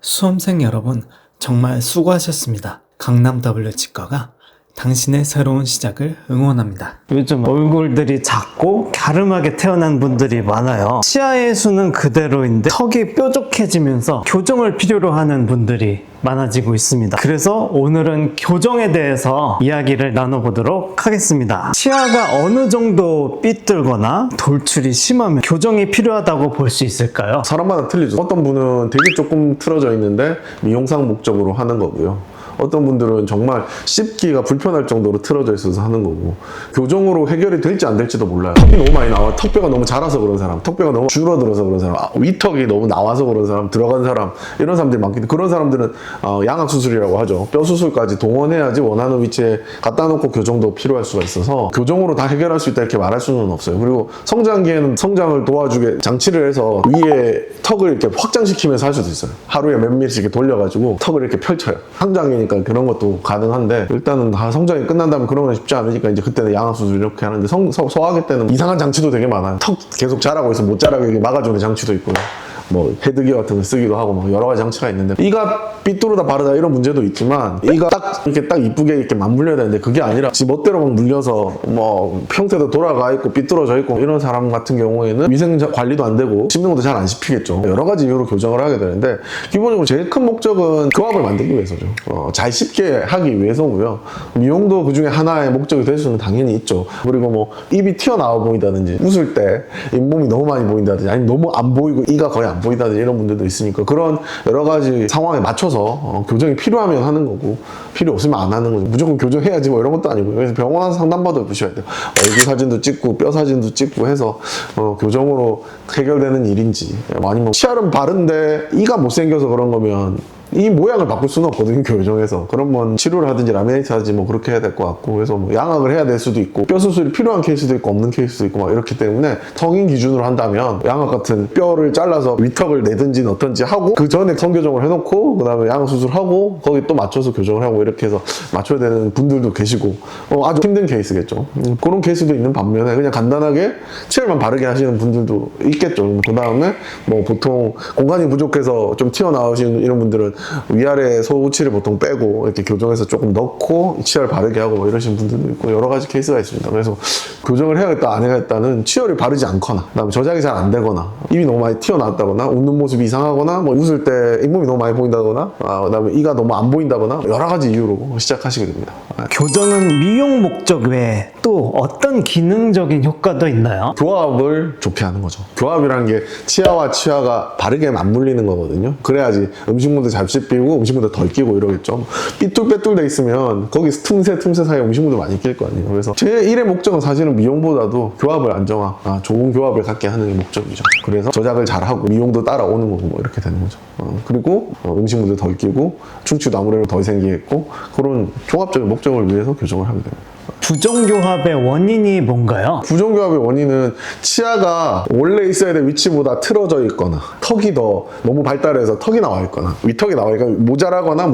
수험생 여러분, 정말 수고하셨습니다. 강남 W 치과가 당신의 새로운 시작을 응원합니다. 요즘 얼굴들이 작고 갸름하게 태어난 분들이 많아요. 치아의 수는 그대로인데 턱이 뾰족해지면서 교정을 필요로 하는 분들이 많아지고 있습니다. 그래서 오늘은 교정에 대해서 이야기를 나눠보도록 하겠습니다. 치아가 어느 정도 삐뚤거나 돌출이 심하면 교정이 필요하다고 볼 수 있을까요? 사람마다 틀리죠. 어떤 분은 되게 조금 틀어져 있는데 미용상 목적으로 하는 거고요. 어떤 분들은 정말 씹기가 불편할 정도로 틀어져 있어서 하는 거고, 교정으로 해결이 될지 안 될지도 몰라요. 턱이 너무 많이 나와, 턱뼈가 너무 자라서 그런 사람, 턱뼈가 너무 줄어들어서 그런 사람, 위턱이 너무 나와서 그런 사람, 들어간 사람, 이런 사람들이 많기 때문에 그런 사람들은 양악수술이라고 하죠. 뼈 수술까지 동원해야지 원하는 위치에 갖다 놓고 교정도 필요할 수가 있어서 교정으로 다 해결할 수 있다 이렇게 말할 수는 없어요. 그리고 성장기에는 성장을 도와주게 장치를 해서 위에 턱을 이렇게 확장시키면서 할 수도 있어요. 하루에 몇 밀씩 이렇게 돌려가지고 턱을 이렇게 펼쳐요. 성장기니까 그런 것도 가능한데, 일단은 다 성장이 끝난 다음에 그런 건 쉽지 않으니까 이제 그때는 양악수술 이렇게 하는데, 소화기 때는 이상한 장치도 되게 많아요. 턱 계속 자라고 있으면 못 자라게 막아주는 장치도 있고요. 뭐 헤드기 같은 거 쓰기도 하고 막 여러 가지 장치가 있는데, 이가 삐뚤어다 바르다 이런 문제도 있지만, 이가 딱 이쁘게 이렇게 맞물려야 되는데 그게 아니라 지 멋대로 막 물려서 뭐 형태도 돌아가 있고 삐뚤어져 있고 이런 사람 같은 경우에는 위생 관리도 안 되고 씹는 것도 잘 안 씹히겠죠. 여러 가지 이유로 교정을 하게 되는데, 기본적으로 제일 큰 목적은 교합을 만들기 위해서죠. 잘 씹게 하기 위해서고요. 미용도 그 중에 하나의 목적이 될 수는 당연히 있죠. 그리고 뭐 입이 튀어나와 보인다든지, 웃을 때 잇몸이 너무 많이 보인다든지, 아니면 너무 안 보이고 이가 거의 안 보인다든지 이런 분들도 있으니까, 그런 여러 가지 상황에 맞춰서 교정이 필요하면 하는 거고 필요 없으면 안 하는 거죠. 무조건 교정해야지 뭐 이런 것도 아니고요. 그래서 병원 와서 상담받아 보셔야 돼요. 얼굴 사진도 찍고 뼈 사진도 찍고 해서 교정으로 해결되는 일인지, 아니면 치아는 바른데 이가 못생겨서 그런 거면 이 모양을 바꿀 수는 없거든요, 교정에서. 그러면 치료를 하든지 라미네이트 하든지 뭐 그렇게 해야 될 것 같고, 그래서 뭐 양악을 해야 될 수도 있고, 뼈 수술이 필요한 케이스도 있고 없는 케이스도 있고 막 이렇기 때문에, 성인 기준으로 한다면 양악 같은 뼈를 잘라서 위턱을 내든지 넣든지 하고, 그 전에 성교정을 해놓고 그 다음에 양악 수술하고 거기 또 맞춰서 교정을 하고 이렇게 해서 맞춰야 되는 분들도 계시고, 아주 힘든 케이스겠죠. 그런 케이스도 있는 반면에 그냥 간단하게 치열만 바르게 하시는 분들도 있겠죠. 그 다음에 뭐 보통 공간이 부족해서 좀 튀어나오시는 이런 분들은 위아래 소우치를 보통 빼고 이렇게 교정해서 조금 넣고 치아를 바르게 하고 뭐 이러시는 분들도 있고, 여러 가지 케이스가 있습니다. 그래서 교정을 해야겠다 안 해야겠다는, 치열을 바르지 않거나, 그다음에 저작이 잘 안 되거나, 입이 너무 많이 튀어나왔다거나, 웃는 모습이 이상하거나, 뭐 웃을 때 잇몸이 너무 많이 보인다거나, 그다음에 이가 너무 안 보인다거나, 여러 가지 이유로 시작하시게 됩니다. 교정은 미용 목적 외에 또 어떤 기능적인 효과도 있나요? 교합을 좁혀하는 거죠. 교합이라는 게 치아와 치아가 바르게 맞물리는 거거든요. 그래야지 음식물도 잘 씹히고 음식물도 덜 끼고 이러겠죠. 삐뚤빼뚤 돼 있으면 거기 틈새 사이에 음식물도 많이 낄 거 아니에요. 그래서 제 1의 목적은 사실은 미용보다도 교합을 안정화, 좋은 교합을 갖게 하는 게 목적이죠. 그래서 저작을 잘하고 미용도 따라오는 거고 뭐 이렇게 되는 거죠. 그리고 음식물도 덜 끼고 충치도 아무래도 덜 생기겠고, 그런 종합적인 목적을 위해서 교정을 하게 됩니다. 부정교합의 원인이 뭔가요? 부정교합의 원인은 치아가 원래 있어야 될 위치보다 틀어져 있거나, 턱이 너무 발달해서 턱이 나와 있거나, 위턱이 나와 있거나, 모자라거나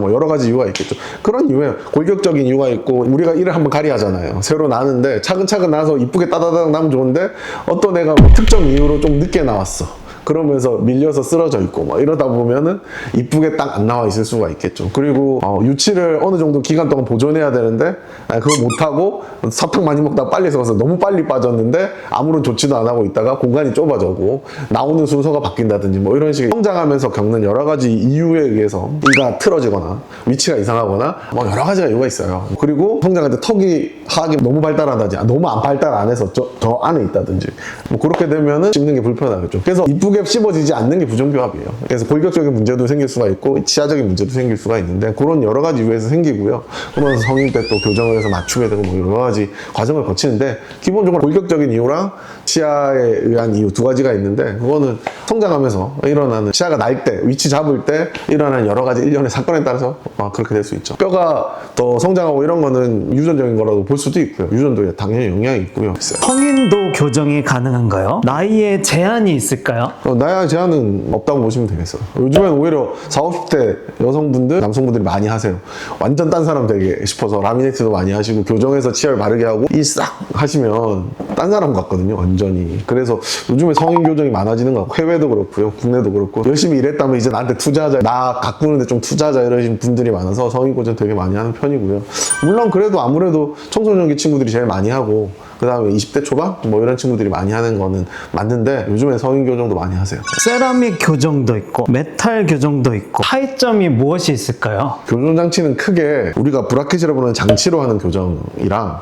뭐 여러 가지 이유가 있겠죠. 그런 이유에 골격적인 이유가 있고, 우리가 이를 한번 가리하잖아요. 새로 나는데 차근차근 나서 이쁘게 따다닥 나면 좋은데, 어떤 애가 뭐 특정 이유로 좀 늦게 나왔어. 그러면서 밀려서 쓰러져 있고 막 이러다 보면은 이쁘게 딱 안 나와 있을 수가 있겠죠. 그리고 유치를 어느 정도 기간 동안 보존해야 되는데 그거 못하고 사탕 많이 먹다가 빨리 썩어서 너무 빨리 빠졌는데 아무런 조치도 안 하고 있다가 공간이 좁아져고 나오는 순서가 바뀐다든지 뭐 이런 식의 성장하면서 겪는 여러 가지 이유에 의해서 이가 틀어지거나 위치가 이상하거나 뭐 여러 가지가 이유가 있어요. 그리고 성장할 때 턱이 하악이 너무 발달하다든지 너무 안 발달 안 해서 저 안에 있다든지 뭐 그렇게 되면은 씹는 게 불편하겠죠. 그래서 이쁘게 씹어지지 않는 게 부정교합이에요. 그래서 골격적인 문제도 생길 수가 있고 치아적인 문제도 생길 수가 있는데, 그런 여러 가지 이유에서 생기고요. 그러면서 성인 때 또 교정을 해서 맞추게 되고 뭐 여러 가지 과정을 거치는데, 기본적으로 골격적인 이유랑 치아에 의한 이유 두 가지가 있는데, 그거는 성장하면서 일어나는, 치아가 날 때, 위치 잡을 때 일어나는 여러 가지 일련의 사건에 따라서 그렇게 될 수 있죠. 뼈가 더 성장하고 이런 거는 유전적인 거라도 볼 수도 있고요. 유전도에 당연히 영향이 있고요. 성인도 교정이 가능한가요? 나이에 제한이 있을까요? 나이 제한은 없다고 보시면 되겠어요. 요즘엔 오히려 40, 50대 여성분들, 남성분들이 많이 하세요. 완전 딴 사람 되게 싶어서 라미네이트도 많이 하시고, 교정해서 치아를 바르게 하고 이 싹 하시면 딴 사람 같거든요, 완전히. 그래서 요즘에 성인 교정이 많아지는 것 같고, 해외도 해외도 그렇고요, 국내도 그렇고 열심히 일했다면 이제 나한테 투자하자, 나 가꾸는데 좀 투자하자 이러신 분들이 많아서 성인고전 되게 많이 하는 편이고요. 물론 그래도 아무래도 청소년기 친구들이 제일 많이 하고 그 다음에 20대 초반? 뭐 이런 친구들이 많이 하는 거는 맞는데 요즘엔 성인 교정도 많이 하세요. 세라믹 교정도 있고 메탈 교정도 있고 차이점이 무엇이 있을까요? 교정 장치는 크게 우리가 브라켓이라고 부르는 장치로 하는 교정이랑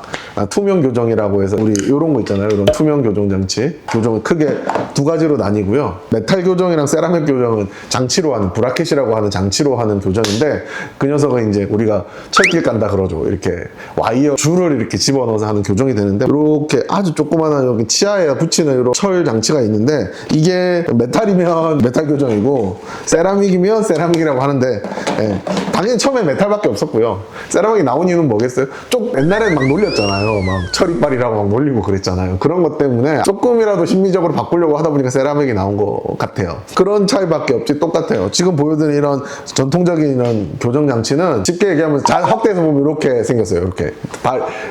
투명 교정이라고 해서 우리 이런 거 있잖아요. 이런 투명 교정 장치. 교정은 크게 두 가지로 나뉘고요. 메탈 교정이랑 세라믹 교정은 장치로 하는, 브라켓이라고 하는 장치로 하는 교정인데 그 녀석은 이제 우리가 철길 깐다 그러죠. 이렇게 와이어 줄을 이렇게 집어넣어서 하는 교정이 되는데 이렇게 아주 조그마한 여기 치아에 붙이는 이런 철 장치가 있는데 이게 메탈이면 메탈 교정이고 세라믹이면 세라믹이라고 하는데 예, 당연히 처음에 메탈밖에 없었고요. 세라믹이 나온 이유는 뭐겠어요? 좀 옛날에 막 놀렸잖아요. 막 철이빨이라고 막 놀리고 그랬잖아요. 그런 것 때문에 조금이라도 심리적으로 바꾸려고 하다 보니까 세라믹이 나온 것 같아요. 그런 차이밖에 없지 똑같아요. 지금 보여드린 이런 전통적인 이런 교정 장치는 쉽게 얘기하면 잘 확대해서 보면 이렇게 생겼어요. 이렇게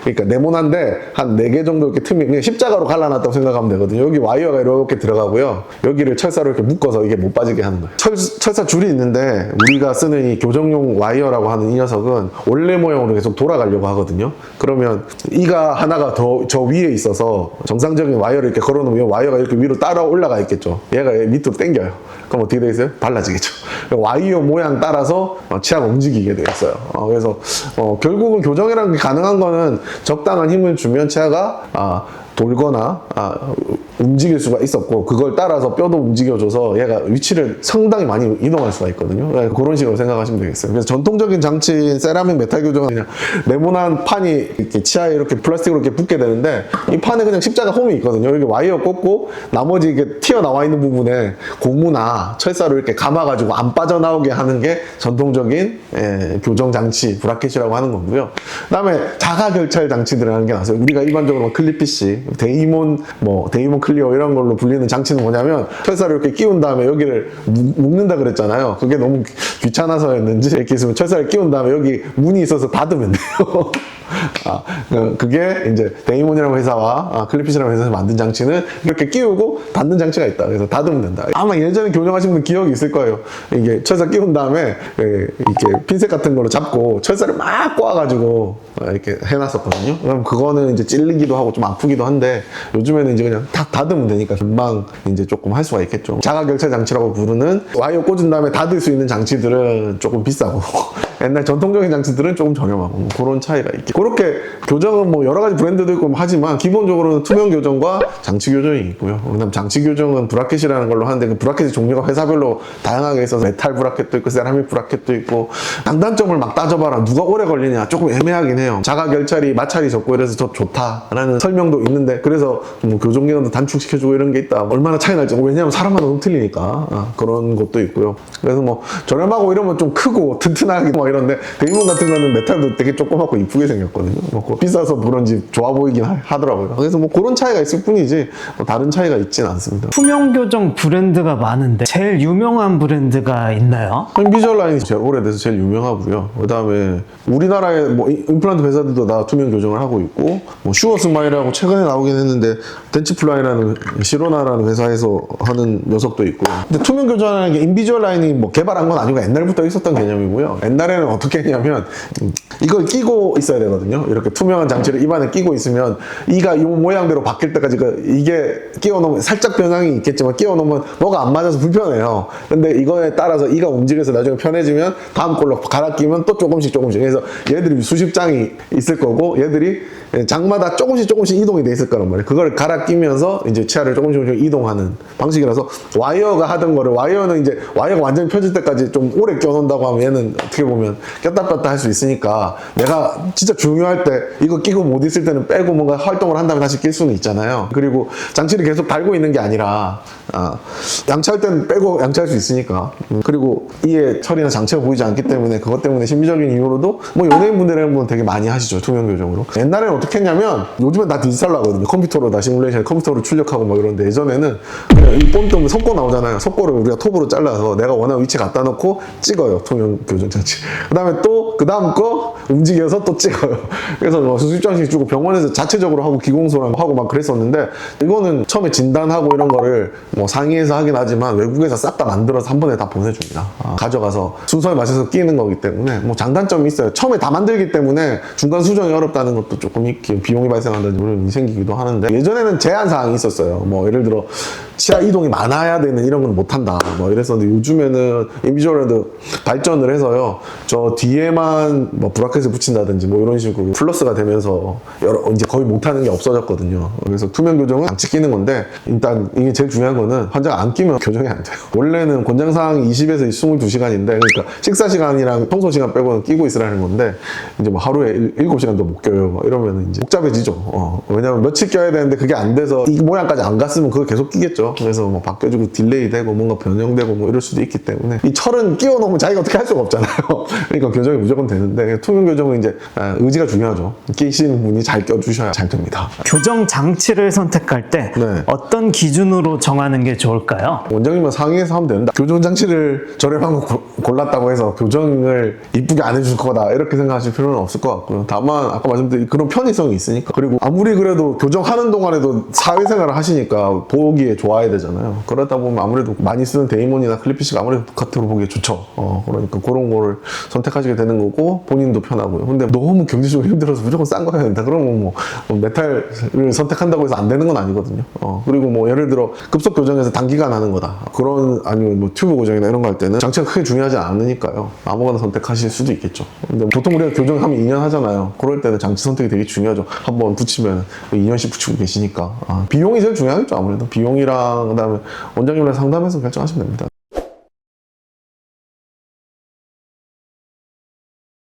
그러니까 네모난데 한 4개 정도 이렇게 틈이 그냥 십자가로 갈라놨다고 생각하면 되거든요. 여기 와이어가 이렇게 들어가고요. 여기를 철사로 이렇게 묶어서 이게 못 빠지게 하는 거예요. 철사 줄이 있는데 우리가 쓰는 이 교정용 와이어라고 하는 이 녀석은 원래 모양으로 계속 돌아가려고 하거든요. 그러면 이가 하나가 더 저 위에 있어서 정상적인 와이어를 이렇게 걸어놓으면 와이어가 이렇게 위로 따라 올라가 있겠죠. 얘가 밑으로 당겨요. 그럼 어떻게 돼 있어요? 발라지겠죠. 와이어 모양 따라서 치아가 움직이게 돼 있어요. 그래서 결국은 교정이라는 게 가능한 거는 적당한 힘을 주면 치아가 돌거나 움직일 수가 있었고 그걸 따라서 뼈도 움직여줘서 얘가 위치를 상당히 많이 이동할 수가 있거든요. 그런 식으로 생각하시면 되겠어요. 그래서 전통적인 장치인 세라믹 메탈 교정은 그냥 네모난 판이 이렇게 치아에 이렇게 플라스틱으로 이렇게 붙게 되는데 이 판에 그냥 십자가 홈이 있거든요. 이렇게 와이어 꽂고 나머지 이게 튀어나와 있는 부분에 고무나 철사로 이렇게 감아가지고 안 빠져나오게 하는 게 전통적인 교정 장치 브라켓이라고 하는 거고요. 그 다음에 자가 결찰 장치들이라는 게 나왔어요. 우리가 일반적으로 클리피시, 데이몬 클리어 이런 걸로 불리는 장치는 뭐냐면 철사를 이렇게 끼운 다음에 여기를 묶는다 그랬잖아요. 그게 너무 귀찮아서였는지 이렇게 있으면 철사를 끼운 다음에 여기 문이 있어서 닫으면 돼요. 그게 이제 데이몬이라는 회사와 클리피시라는 회사에서 만든 장치는 이렇게 끼우고 닫는 장치가 있다. 그래서 닫으면 된다. 아마 예전에 교정하신 분 기억이 있을 거예요. 이게 철사 끼운 다음에 이렇게 핀셋 같은 걸로 잡고 철사를 막 꼬아가지고 이렇게 해놨었거든요. 그럼 그거는 이제 찔리기도 하고 좀 아프기도 한데 요즘에는 이제 그냥 다 닫으면 되니까 금방 이제 조금 할 수가 있겠죠. 자가결찰 장치라고 부르는 와이어 꽂은 다음에 닫을 수 있는 장치들은 조금 비싸고 옛날 전통적인 장치들은 조금 저렴하고 뭐 그런 차이가 있겠죠. 그렇게 교정은 뭐 여러 가지 브랜드도 있고 하지만 기본적으로는 투명 교정과 장치 교정이 있고요. 그다음 장치 교정은 브라켓이라는 걸로 하는데 그 브라켓의 종류가 회사별로 다양하게 있어서 메탈 브라켓도 있고 세라믹 브라켓도 있고 장단점을 막 따져봐라 누가 오래 걸리냐 조금 애매하긴 해요. 자가 결찰이 마찰이 적고 이래서 더 좋다라는 설명도 있는데 그래서 뭐 교정 기간도 단축시켜주고 이런 게 있다. 얼마나 차이 날지 왜냐하면 사람마다 너무 틀리니까 그런 것도 있고요. 그래서 뭐 저렴하고 이러면 좀 크고 튼튼하게 막 이런데 데이몬 같은 거는 메탈도 되게 조그맣고 이쁘게 생겼거든요. 뭐 비싸서 그런지 좋아 보이긴 하더라고요. 그래서 뭐 그런 차이가 있을 뿐이지 뭐 다른 차이가 있진 않습니다. 투명 교정 브랜드가 많은데 제일 유명한 브랜드가 있나요? 인비주얼라인이 제일 오래돼서 제일 유명하고요. 그 다음에 우리나라에 뭐 임플란트 회사들도 다 투명 교정을 하고 있고 뭐 슈어스마일이라고 최근에 나오긴 했는데 덴치플라이라는 시로나라는 회사에서 하는 녀석도 있고 근데 투명 교정이라는 게 인비주얼라인이 뭐 개발한 건 아니고 옛날부터 있었던 개념이고요. 옛날에는 어떻게 했냐면 이걸 끼고 있어야 되거든요. 이렇게 투명한 장치를 입안에 끼고 있으면 이가 이 모양대로 바뀔 때까지 이게 끼워놓으면 살짝 변형이 있겠지만 끼워놓으면 뭐가 안 맞아서 불편해요. 근데 이거에 따라서 이가 움직여서 나중에 편해지면 다음 걸로 갈아 끼면 또 조금씩 그래서 얘들이 수십 장이 있을 거고 얘들이 장마다 조금씩 이동이 돼 있을 거란 말이에요. 그걸 갈아 끼면서 이제 치아를 조금씩 이동하는 방식이라서 와이어가 하던 거를 와이어는 이제 와이어가 완전히 펴질 때까지 좀 오래 껴놓는다고 하면 얘는 어떻게 보면 꼈다 뺐다 할 수 있으니까 내가 진짜 중요할 때 이거 끼고 못 있을 때는 빼고 뭔가 활동을 한 다음에 다시 낄 수는 있잖아요. 그리고 장치를 계속 달고 있는 게 아니라 양치할 때는 빼고 양치할 수 있으니까 그리고 이에 철이나 장치가 보이지 않기 때문에 그것 때문에 심리적인 이유로도 뭐 연예인분들이랑 분 되게 많이 하시죠. 투명 교정으로. 옛날에는 어떻게 했냐면 요즘엔 다 디지털로 하거든요. 컴퓨터로 다 시뮬레이션 컴퓨터로 출력하고 막 이런데 예전에는 그냥 이 본드 속고 나오잖아요. 속고를 우리가 톱으로 잘라서 내가 원하는 위치 갖다 놓고 찍어요. 투명 교정 장치. 그 다음에 또 그 다음 거 움직여서 또 찍어요. 그래서 뭐 수습장식 주고 병원에서 자체적으로 하고 기공소랑 하고 막 그랬었는데, 이거는 처음에 진단하고 이런 거를 뭐 상의해서 하긴 하지만 외국에서 싹 다 만들어서 한 번에 다 보내줍니다. 가져가서 순서에 맞춰서 끼는 거기 때문에 뭐 장단점이 있어요. 처음에 다 만들기 때문에 중간 수정이 어렵다는 것도 조금 있고 비용이 발생한다든지 그런 일이 생기기도 하는데, 예전에는 제한 사항이 있었어요. 뭐 예를 들어 치아 이동이 많아야 되는 이런 건 못한다 뭐 이랬었는데, 요즘에는 인비주얼에도 발전을 해서요, 저 뒤에만 뭐 브라켓을 붙인다든지 뭐 이런 식으로 플러스가 되면서 이제 거의 못하는 게 없어졌거든요. 그래서 투명 교정은 장치 끼는 건데, 일단 이게 제일 중요한 거는 환자가 안 끼면 교정이 안 돼요. 원래는 권장사항이 20에서 22시간인데, 그러니까 식사 시간이랑 청소 시간 빼고는 끼고 있으라는 건데, 이제 뭐 하루에 7시간도 못 껴요. 뭐 이러면 이제 복잡해지죠. 왜냐면 며칠 껴야 되는데 그게 안 돼서 이 모양까지 안 갔으면 그거 계속 끼겠죠. 그래서 뭐 바뀌어주고 딜레이 되고 뭔가 변형되고 뭐 이럴 수도 있기 때문에, 이 철은 끼워 놓으면 자기가 어떻게 할 수가 없잖아요. 그러니까 교정이 무조건 되는데, 투명 교정은 이제 의지가 중요하죠. 끼시는 분이 잘 껴주셔야 잘 됩니다. 교정 장치를 선택할 때 네. 어떤 기준으로 정하는 게 좋을까요? 원장님만 상의해서 하면 된다. 교정 장치를 저렴한 거 골랐다고 해서 교정을 이쁘게 안 해줄 거다 이렇게 생각하실 필요는 없을 것 같고요. 다만 아까 말씀드린 그런 편의성이 있으니까, 그리고 아무리 그래도 교정하는 동안에도 사회생활을 하시니까 보기에 좋아야 되잖아요. 그러다 보면 아무래도 많이 쓰는 데이몬이나 클리피쉬가 아무래도 겉으로 보기에 좋죠. 그러니까 그런 거를 선택하시게 되는 거고, 본인도 편하고요. 근데 너무 경제적으로 힘들어서 무조건 싼 거 해야 된다 그러면 뭐 메탈을 선택한다고 해서 안 되는 건 아니거든요. 그리고 뭐 예를 들어 급속 교정에서 단기간 하는 거다, 그런, 아니면 뭐 튜브 교정이나 이런 거 할 때는 장치가 크게 중요하지 않으니까요, 아무거나 선택하실 수도 있겠죠. 근데 보통 우리가 교정하면 2년 하잖아요. 그럴 때는 장치 선택이 되게 중요하죠. 한번 붙이면 2년씩 붙이고 계시니까. 비용이 제일 중요하겠죠. 아무래도 비용이랑 그다음에 원장님이랑 상담해서 결정하시면 됩니다.